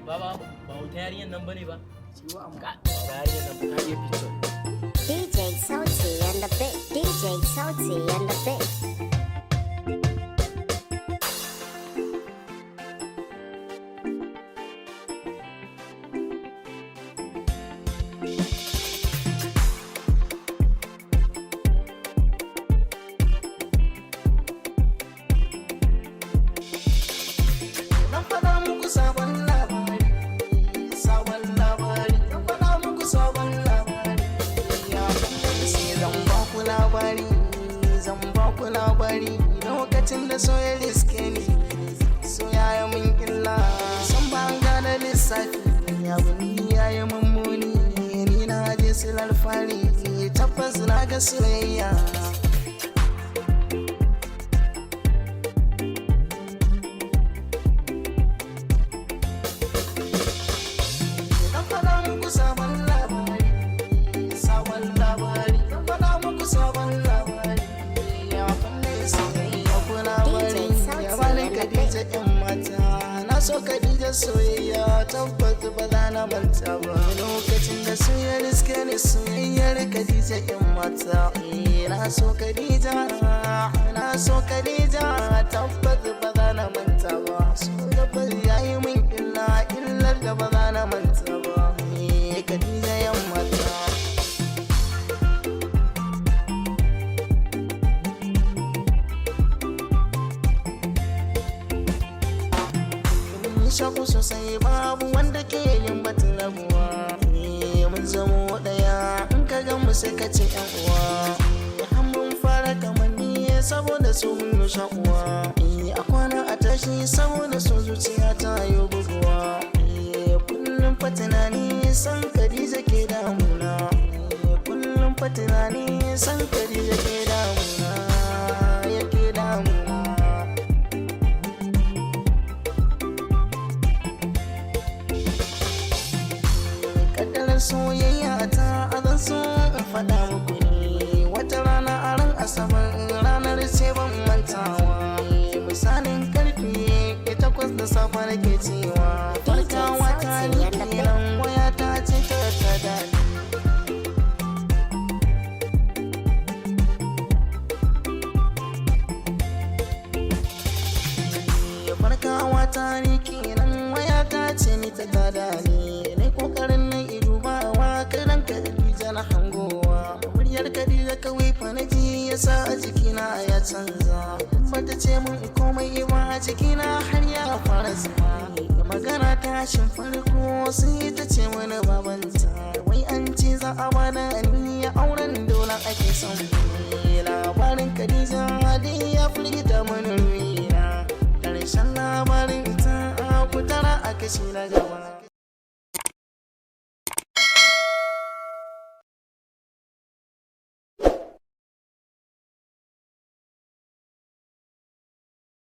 Baba, ba wata yarinyar nan bane ba? Ciwo amma. Ga yarinyar nan ta iya picture. DJ Sauti and the bit. DJ Sauti and the bit. labari lokacin da soya riske ni soyayya mun illa san ban gane lissafi ya buni yayi mummuni ni na je silar fari tabbas na ga soyayya so Khadija soyayya tabbata ba za na manta ba lokacin da soyayya riske ni soyayyar Khadija in mata na so Khadija tabbata ba za na manta ba so da ba yayi min illar da ba za na manta ba Khadija yan mata shaku sosai babu wanda ke yin batun rabuwa mun zamo daya in ka ga mu sai ka ce yan uwa har mun fara kamanni saboda su mun shakuwa a kwana a tashi saboda su zuciya ta yi buguwa kullum fatinani san Khadija ke damuna kullum fatinani san Khadija ke damuna yake damuna soyayya ta azan so in faɗa muku ne wata rana a ran asabar ranar ce ban mantawa misalin karfe 8 da safe nake cewa farkawa ta ni kenan waya ta ce ta tada farkawa ta ni kenan waya ta ce ni ta tada ni kokarin na kiran Khadija na hangowa muryar Khadija kawai fa naji yasa a jikina ya canza bata ce mun komai ba a jikina har ya fara zama magana tashin farko sai ta ce mana babanta wai an ce za a bada ni auren dole ake son labarin Khadija